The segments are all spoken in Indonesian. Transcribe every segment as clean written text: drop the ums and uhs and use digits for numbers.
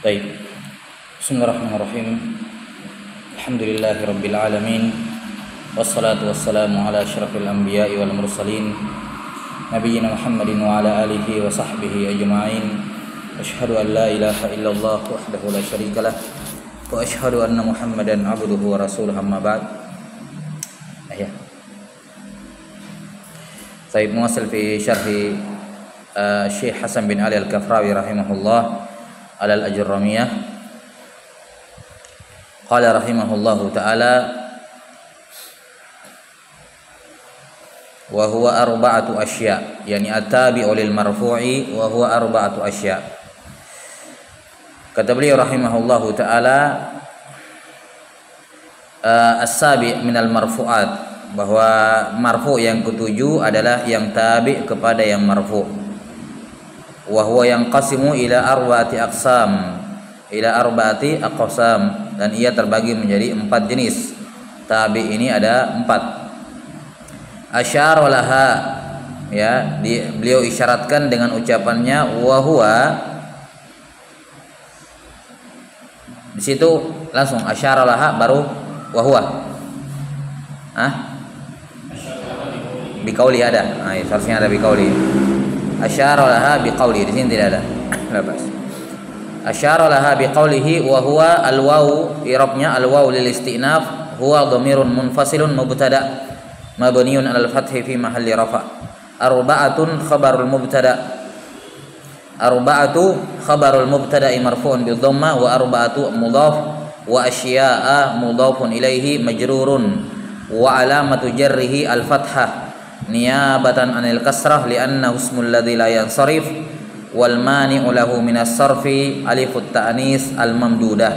Baik. Bismillahirrahmanirrahim. Alhamdulillahirabbil alamin. Wassalatu wassalamu ala asyrafil anbiya'i wal mursalin nabiyyina Muhammadin wa ala alihi wa sahbihi ajma'in. Asyhadu an la ilaha illallah wahdahu la syarikalah wa asyhadu anna Muhammadan abduhu wa rasuluhu amma ba'd. Ya. Saya muwasil fi syarhi Syekh Hasan bin Ali Al-Kafrawi rahimahullah ala al-Ajurramiyah. Qala rahimahullahu ta'ala wa huwa arba'atu asya, yani at-tabi'u lil marfu'i wa huwa arba'atu asya. Kata beliau rahimahullahu ta'ala, as-sabi' minal marfu'at, bahwa marfu' yang ketujuh adalah yang tabi' kepada yang marfu'. Wa huwa yanqasimu ila arba'ati aqsam, dan ia terbagi menjadi 4 jenis. Tabi ini ada 4. Asyara laha, ya, beliau isyaratkan dengan ucapannya wa huwa. Di situ langsung asyara laha baru wa huwa. Biqauli ada. Nah, seharusnya ada biqauli. Asyara laha biqauli, di sini tidak ada. Lepas. Asyara laha biqaulihi wa huwa al-waw, i'rabnya al-waw lil istinaf, huwa dhamirun munfasilun mubtada mabniun 'alal fathi fi mahalli rafa. Arba'atun khabarul mubtada. Arba'atu khabarul mubtada'i marfu'un bi dhamma wa arba'atu mudhaf wa asya'a mudhafun ilaihi majrurun wa alamatu jarrihi al-fathah niyabatan 'anil kasrah li'annahu ismul ladzi la yansarif wal mani'u lahu minas sarfi alifut ta'nis al mamdudah.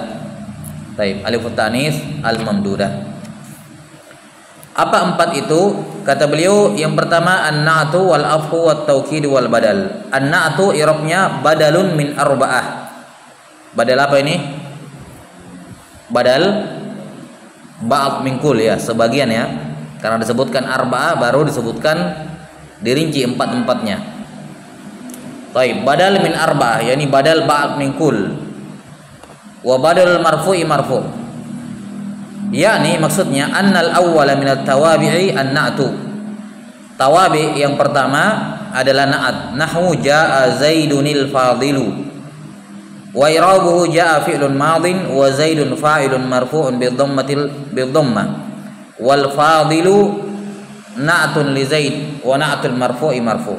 Baik, alifut ta'nis al mamdudah. Apa 4 itu? Kata beliau, yang pertama an-na'tu wal afhu wat taukid wal badal. An-na'tu i'rabnya badalun min arba'ah. Badal apa ini? Badal ba'd min kul, ya, sebagian, ya. Karena disebutkan arba'ah baru disebutkan dirinci 4-4-nya. Baik, badal min arba'ah, yakni badal ba'd min kul. Wa badal marfu'i marfu'. Yakni maksudnya annal awwala min at-tawabi'i an-na'tu. Tawabi yang pertama adalah na'at. Nahwu jaa'a Zaidunil fadilu. Wa i'rabuhu jaa'a fi'lun madin wa Zaidun fa'ilun marfu'un bid-dhammah. Wal fadilu na'tun li Zaid wa na'tul marfu'i marfu'.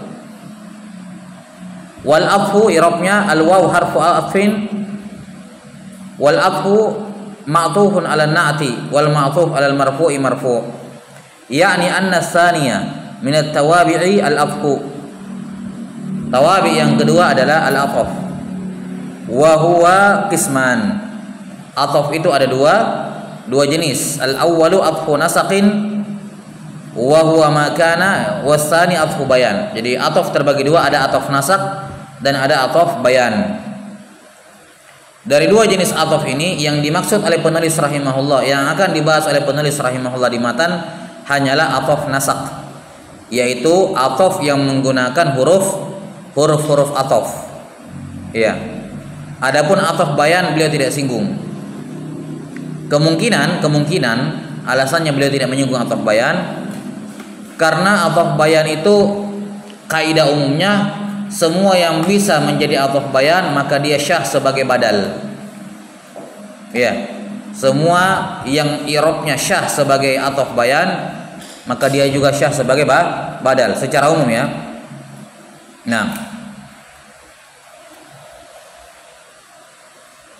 Wal afhu i'rabnya al waw harfu atfin, wal afhu ma'tufun 'ala an-na'ti wal ma'tuf 'ala al marfu'i marfu'. Yakni anna tsaniya min at-tawabi'i al afhu. Tawabi yang kedua adalah al ataf. Wa huwa qisman. Ataf itu ada dua jenis. Al awwalu atfu nasaqin wa huwa ma kana, wasani atfu bayan. Jadi ataf terbagi dua, ada ataf nasaq dan ada ataf bayan. Dari dua jenis ataf ini yang dimaksud oleh penulis rahimahullah, yang akan dibahas oleh penulis rahimahullah di matan hanyalah ataf nasaq, yaitu ataf yang menggunakan huruf ataf. Ya. Adapun ataf bayan beliau tidak singgung. Kemungkinan alasannya beliau tidak menyinggung ataf bayan karena ataf bayan itu kaidah umumnya semua yang bisa menjadi ataf bayan maka dia syah sebagai badal. Ya, semua yang i'rabnya syah sebagai ataf bayan maka dia juga syah sebagai badal secara umum, ya. Nah,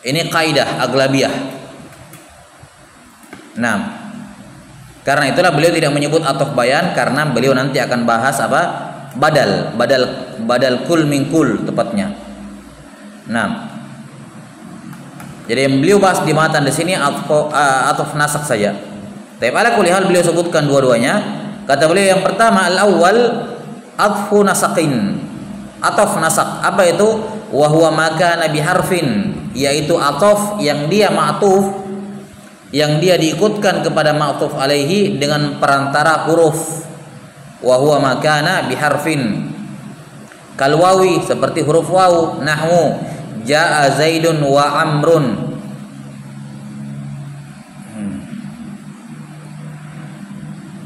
ini kaidah aglabiyah. Nah, karena itulah beliau tidak menyebut ataf bayan karena beliau nanti akan bahas apa? Badal kul min kul tepatnya. Nah, jadi yang beliau bahas di matan di sini ataf nasaq saja. Tapi ala kulli hal beliau sebutkan dua-duanya. Kata beliau yang pertama al awwal atfu nasaqin. Ataf nasaq apa itu? Wa huwa ma kana bi harfin, yaitu ataf yang dia ma'tuf, yang dia diikutkan kepada ma'tuf alaihi dengan perantara huruf. Wa huwa ma kana biharfin kal wawi, seperti huruf waw. Nahwu jaa Zaidun wa Amrun.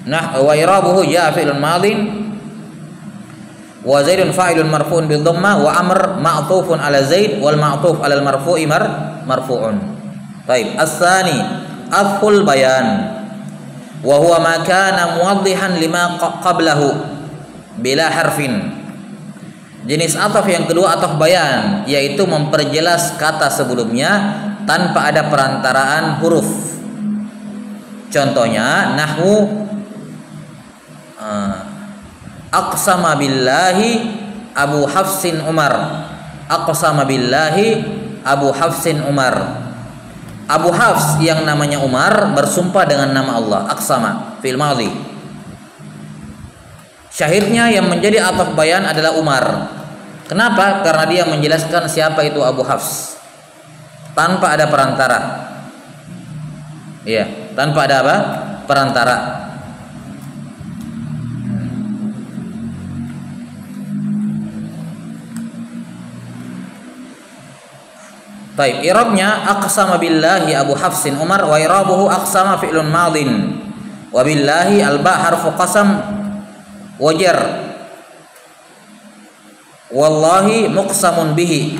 Nah, wa irabuhu jaa fi'lun madin wa Zaidun fa'ilun marfu'un bil dhamma wa Amr ma'tufun ala Zaid wal ma'tuf ala al marfu'i marfu'un. Baik, as-tsani athful bayan wa huwa ma kana muwaddihan lima qablahu bila harfin. Jenis ataf yang kedua ataf bayan, yaitu memperjelas kata sebelumnya tanpa ada perantaraan huruf. Contohnya nahwu aqsama billahi Abu Hafsin Umar. Aqsama billahi Abu Hafsin Umar. Abu Hafs yang namanya Umar bersumpah dengan nama Allah. Aqsama fi'il madhi. Syahidnya yang menjadi ataf bayan adalah Umar. Kenapa? Karena dia menjelaskan siapa itu Abu Hafs tanpa ada perantara. Iya, tanpa ada apa? Perantara. Baik, i'rabnya aqsama billahi Abu Hafsin Umar wa i'rabuhu aqsama fi'lun madin wa billahi al-ba harfu qasam wa jar. Wallahi muqsamun bihi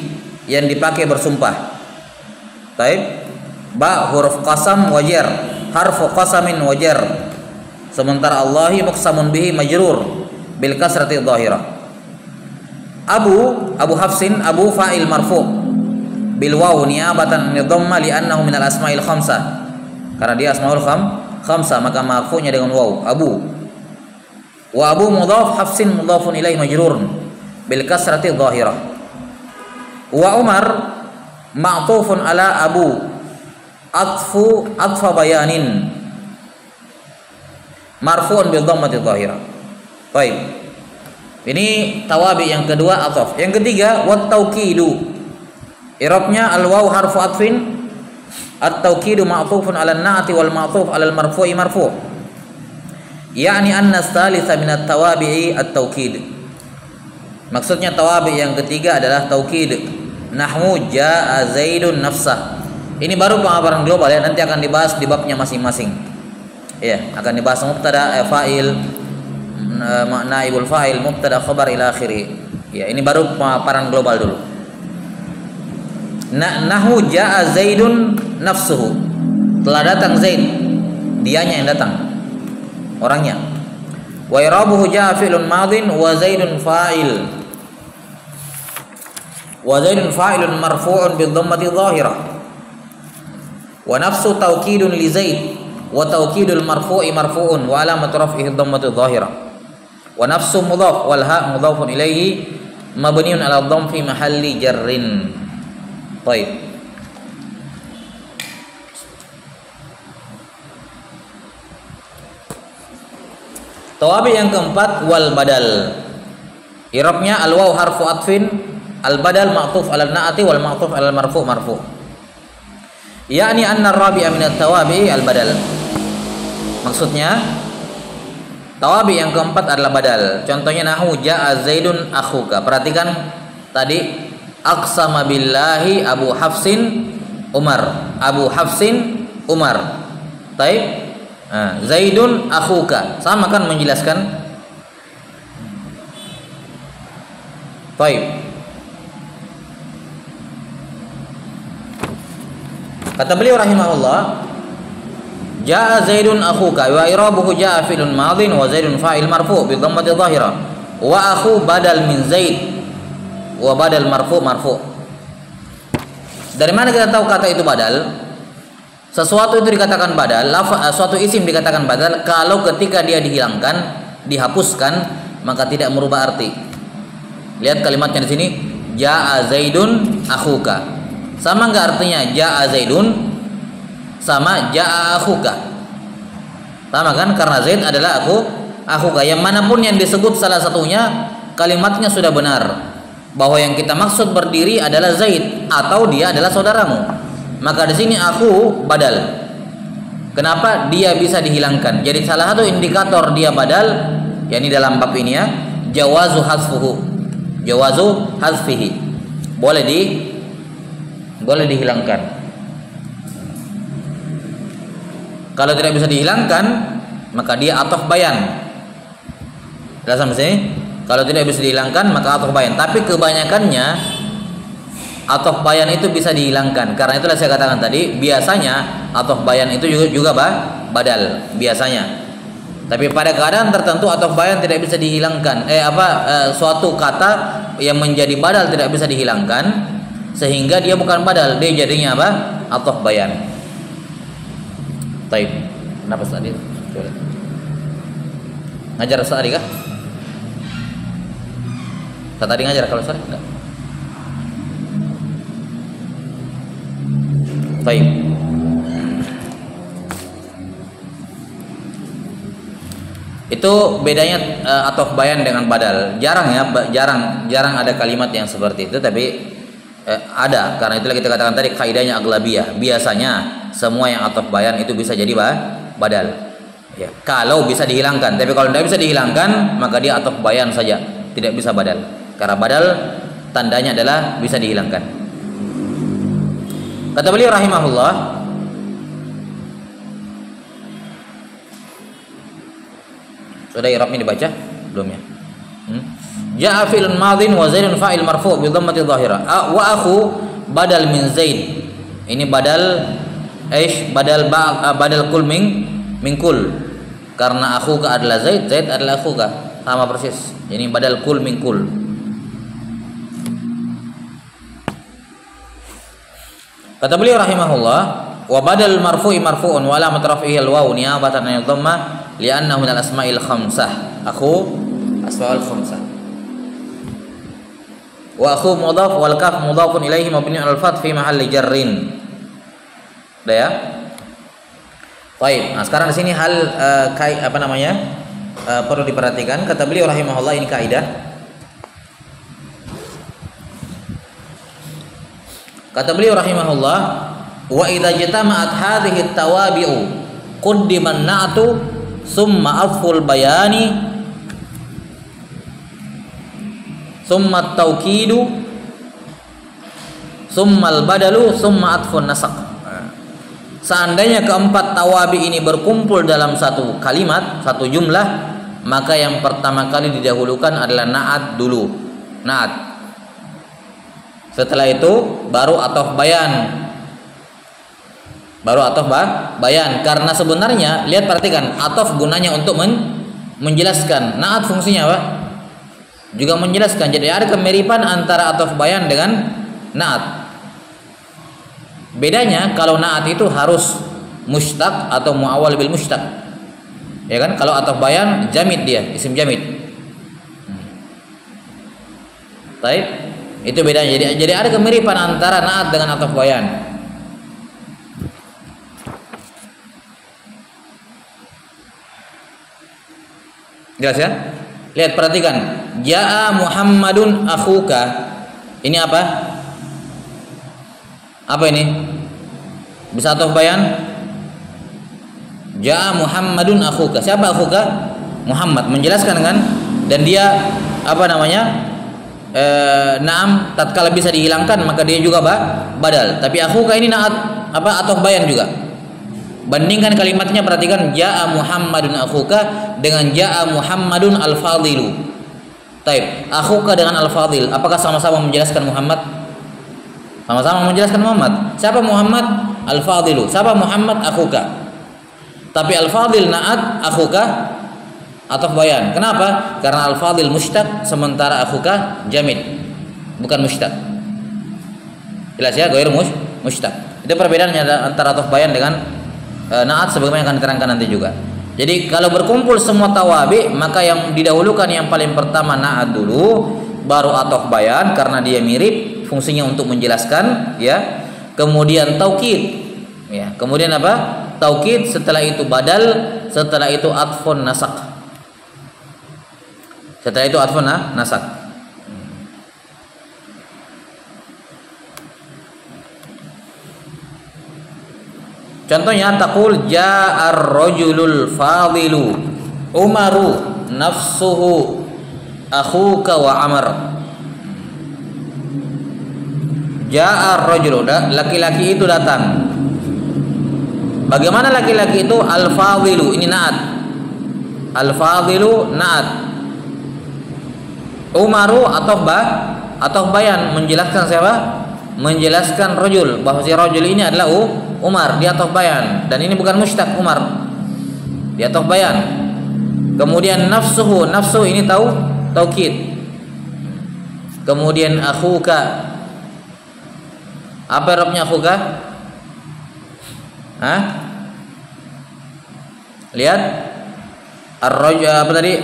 yang dipakai bersumpah. Baik, ba huruf qasam wa jar, harfu qasamin wa jar. Sementara Allahi muqsamun bihi majrur bil kasrati dhahirah. Abu Hafsin Abu fa'il marfu' bil waw niyabatan min dhamma li'annahu min al asma'il khamsah. Karena dia asmaul khamsah maka marfu'nya dengan waw Abu. Wa Abu mudhaf Hafsin mudhafun ilaihi majrurun bil kasrati dhahirah. Wa Umar ma'tufun ala Abu atfa bayanin marfu'un bil dhammati dhahirah. Baik. Ini tawabi yang kedua ataf. Yang ketiga wat taukidu. I'rabnya al-waw harfu atfin, at-taukidu ma'tufun 'ala an-na'ti wal ma'tuf 'ala al-marfu'i marfu'. Yani anna ats-tsalitsa min at-tawabi'i at-taukid. Maksudnya tawabi yang ketiga adalah taukid. Nahwu jaa Zaidun nafsah. Ini baru pengabaran global ya, nanti akan dibahas di babnya masing-masing. Ya, akan dibahas mubtada, fa'il, naibul fa'il, mubtada, khabar ila akhiri. Ya, ini baru pemaparan global dulu. Nahwu jaa Zaidun nafsuhu. Telah datang Zaid, dianya yang datang, orangnya. Wa i'rabuhu jaa fi'lun madin wa Zaidun fa'il. Wa Zaidun fa'ilun marfu'un bi dhammati dhahirah. Wa nafsu taukidun li Zaid wa taukidul marfu'i marfu'un wa alamatu raf'ihi dhammatu dhahirah. Wa nafsu mudhaf wal ha' mudhafun ilaihi mabniun 'ala dhamm fi mahalli jarrin. Baik. Tawabi yang keempat wal badal. I'rabnya al waw harfu atfin, al badal ma'tuf 'ala an-na'ti wal ma'tuf 'ala al-marfu' marfu'. Yani anna ar-rabi'a min at-tawabi al badal. Maksudnya tawabi yang keempat adalah badal. Contohnya nahwu jaa Zaidun akhuka. Perhatikan tadi aqsama billahi Abu Hafsin Umar. Abu Hafsin Umar. Baik. Zaidun akhuka. Sama kan menjelaskan? Baik. Kata beliau rahimahullah, jaa Zaidun akhuka wa i'rabuhu jaa fi'lun madin wa Zaidun fa'il marfu' bi dhammati dhahirah wa akhu badal min Zaid wa badal marfu. Dari mana kita tahu kata itu badal? Sesuatu itu dikatakan badal, suatu isim dikatakan badal kalau ketika dia dihilangkan, dihapuskan, maka tidak merubah arti. Lihat kalimatnya di sini, jaa Zaidun akhuka. Sama enggak artinya jaa Zaidun sama jaa akhuka? Sama kan? Karena Zaid adalah akhuka. Yang manapun yang disebut salah satunya, kalimatnya sudah benar. Bahwa yang kita maksud berdiri adalah Zaid atau dia adalah saudaramu. Maka di sini aku badal. Kenapa dia bisa dihilangkan? Jadi salah satu indikator dia badal, yakni dalam bab ini ya, jawazu hazfuhu. Jawazu hazfihi. Boleh boleh dihilangkan. Kalau tidak bisa dihilangkan, maka dia ataf bayan. Jelas sampai sini? Kalau tidak bisa dihilangkan, maka ataf bayan. Tapi kebanyakannya ataf bayan itu bisa dihilangkan. Karena itulah saya katakan tadi, biasanya ataf bayan itu juga badal biasanya. Tapi pada keadaan tertentu ataf bayan tidak bisa dihilangkan. Suatu kata yang menjadi badal tidak bisa dihilangkan, sehingga dia bukan badal, dia jadinya apa? Ataf bayan. Taib. Kenapa tadi? Ngajar tadi kah? Tadi ngajar kalau Ustaz? Enggak. Taib. Itu bedanya ataf bayan dengan badal. Jarang ya, jarang ada kalimat yang seperti itu, tapi ada. Karena itulah kita katakan tadi kaidahnya aglabiyah. Biasanya semua yang ataf bayan itu bisa jadi badal. Ya, kalau bisa dihilangkan. Tapi kalau tidak bisa dihilangkan, maka dia ataf bayan saja, tidak bisa badal. Karena badal tandanya adalah bisa dihilangkan. Kata beliau rahimahullah, sudah i'rabnya dibaca belum ya? Ja'a fi'lun madhin wa zaidun fa'il marfu' bi dhammati dhahirah. Wa akhu badal min zaid. Ini badal badal kul min kul. Karena akhuka adalah zaid, zaid adalah akhuka, sama persis. Ini badal kul min kul. Kata beliau rahimahullah, wa badal marfu'i marfu'un wa alamat raf'ihi al-waw niyabatan 'anil dhammah li'annahu min al-asma'il khamsah. Akhu asma'ul khamsah. Wa akhu mudhaf wal kaf mudhafun ilaihi mabniun 'alal fath fi mahalli jarrin. Udah ya? Baik. Nah, sekarang di sini hal perlu diperhatikan. Kata beliau rahimahullah, ini kaidah. Kata beliau rahimahullah, wa idza jatama'at hadhihi at-tawabi'u qaddima an-na'tu summa aful bayani summa at-tawkidu summa al-badalu summa atfun nasaq. Seandainya keempat tawabi ini berkumpul dalam satu kalimat, satu jumlah, maka yang pertama kali didahulukan adalah na'at dulu. Na'at. Setelah itu baru ataf bayan. Baru ataf bayan. Karena sebenarnya, lihat perhatikan, ataf gunanya untuk menjelaskan. Na'at fungsinya apa? Juga menjelaskan. Jadi ada kemiripan antara ataf bayan dengan na'at. Bedanya kalau na'at itu harus mushtaq atau muawwal bil mushtaq. Ya kan? Kalau ataf bayan jamid, dia isim jamid. Baik. Itu bedanya. Jadi ada kemiripan antara na'at dengan ataf bayan. Jelas ya? Lihat, perhatikan. Ja'a Muhammadun akhuka. Ini apa? Apa ini? Bisa ataf bayan? Ja'a Muhammadun akhuka. Siapa akhuka? Muhammad. Menjelaskan kan? Dan dia apa namanya? Naam, tatkala bisa dihilangkan maka dia juga badal. Tapi akhuka ini na'at apa? Ataf bayan juga. Bandingkan kalimatnya, perhatikan, ja'a Muhammadun akhuka dengan ja'a Muhammadun al-fadilu. Taib. Akhuka dengan al-fadil, apakah sama-sama menjelaskan Muhammad? Sama-sama menjelaskan Muhammad. Siapa Muhammad? Al-fadilu. Siapa Muhammad? Akhuka. Tapi al-fadil na'at, akhuka ataf bayan. Kenapa? Karena al-fadil mushtaq, sementara akhuka jamid, bukan mushtaq. Jelas ya? Ghair mushtaq. Itu perbedaannya antara ataf bayan dengan na'at, sebagaimana akan diterangkan nanti juga. Jadi kalau berkumpul semua tawabi, maka yang didahulukan yang paling pertama na'at dulu, baru ataf bayan karena dia mirip, fungsinya untuk menjelaskan, ya. Kemudian taukid, ya. Kemudian apa? Taukid, setelah itu badal, setelah itu atfun nasaq. Setelah itu atfun nasaq. Contohnya taqul ja'ar rajulul fadilu Umaru nafsuhu akhuka wa Amr. Ja'a ar-rajulu, laki-laki itu datang. Bagaimana laki-laki itu? Al-fadilu, ini na'at. Al-fadilu na'at. Umaru atau bayan, menjelaskan siapa? Menjelaskan rajul, bahwa si rajul ini adalah Umar, dia atau bayan, dan ini bukan mushtaq Umar, dia atau bayan. Kemudian nafsu ini taukid. Kemudian akhuka, apa Arabnya akhuka? Hah? Lihat ar-rajul apa tadi?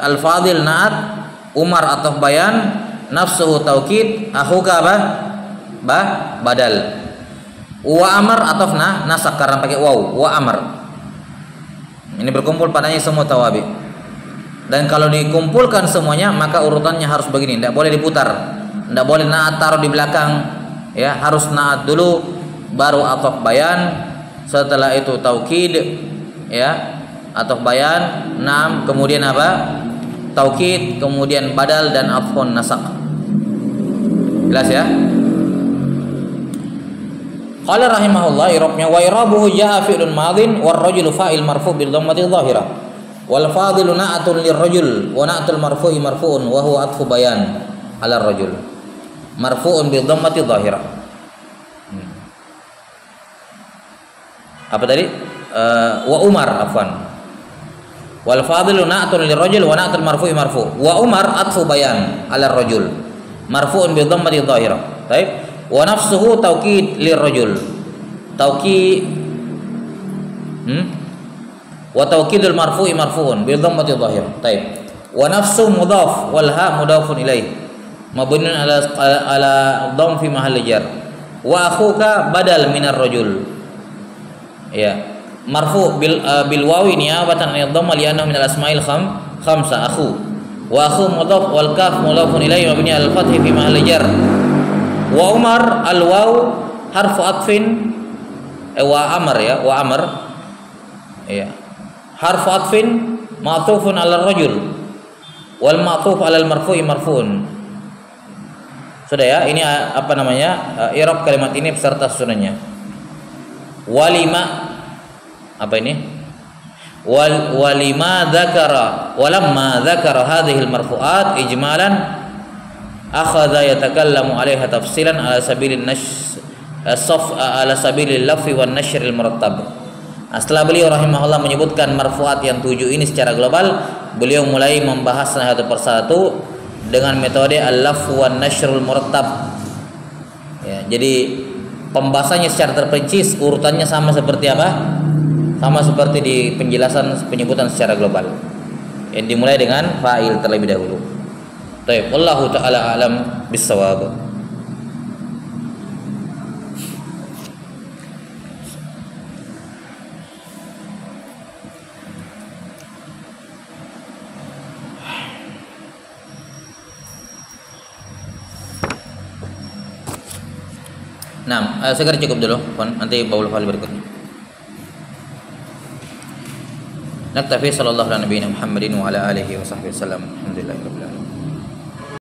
Al-fadil na'at, Umar atau bayan, nafsuhu taukid, akhuka apa? Badal. Wa amar atau nasak karena pakai waw, wa amar. Ini berkumpul padanya semua tawabi. Dan kalau dikumpulkan semuanya maka urutannya harus begini, tidak boleh diputar. Tidak boleh naat taruh di belakang, ya, harus naat dulu baru ataf bayan, setelah itu taukid, ya, ataf bayan, nam, kemudian apa? Taukid, kemudian badal dan afhun nasak. Jelas ya? Qala rahimahullah, i'rabnya wa i'rabuhu jaa fi'lun madhin war rajulu fa'il marfu' bil dhammati dhahirah wal fadilu na'atun lirrajul wa na'atul marfu'i marfu'un wa huwa atfu bayan 'ala ar-rajul marfu'un bil dhammati dhahirah. Apa tadi? Wa Umar, afwan. Wal fadilu na'atun lirrajul wa na'atul marfu'i marfu' wa Umar atfu bayan 'ala ar-rajul marfu'un bil dhammati dhahirah. Baik. Wa nafsuhu taukid lirrajul, taukid wa taukidul marfu'i marfu'un bil dhammati dhahir. Baik. Wa nafsu mudhaf wal ha mudhafun ilaih mabniun ala dhamm fi mahalli jar. Wa akhuka badal minar rajul, ya, marfu' bil wawi niyabatan an dhamma li annahu min al asma'il khamsa. Akhu wa akhu mudhaf wal kaf mudhafun ilaih mabni al fath fi mahalli jar. Wa Umar al waw harfu atfin, wa amr, ya, wa amr, ya, harfu atfin ma'tufun 'ala ar-rajul wal ma'tuf 'ala al-marfu'i marfu'un. Sudah ya, ini apa namanya? I'rab kalimat ini beserta susunannya. Walima, apa ini? Walima dzakara walamma dzakara hadhihi al-marfu'at ijmalan akhadha yatakallamu 'alaiha tafsilan ala sabilin ala sabilil lafzi wan nashril murattab. Setelah beliau rahimahullah menyebutkan marfuat yang 7 ini secara global, beliau mulai membahas satu persatu dengan metode al-lafz wan nashrul murattab. Ya, jadi pembahasannya secara terperinci, urutannya sama seperti apa? Sama seperti di penjelasan penyebutan secara global. Yang dimulai dengan fa'il terlebih dahulu. Baik, wallahu taala alam bis-shawab. Nah, sekarang cukup dulu, nanti baul fal berikutnya. Naktafi sallallahu alaihi wa sallam Muhammadin wa ala alihi wa sahbihi wasallam. Alhamdulillahirabbil alamin.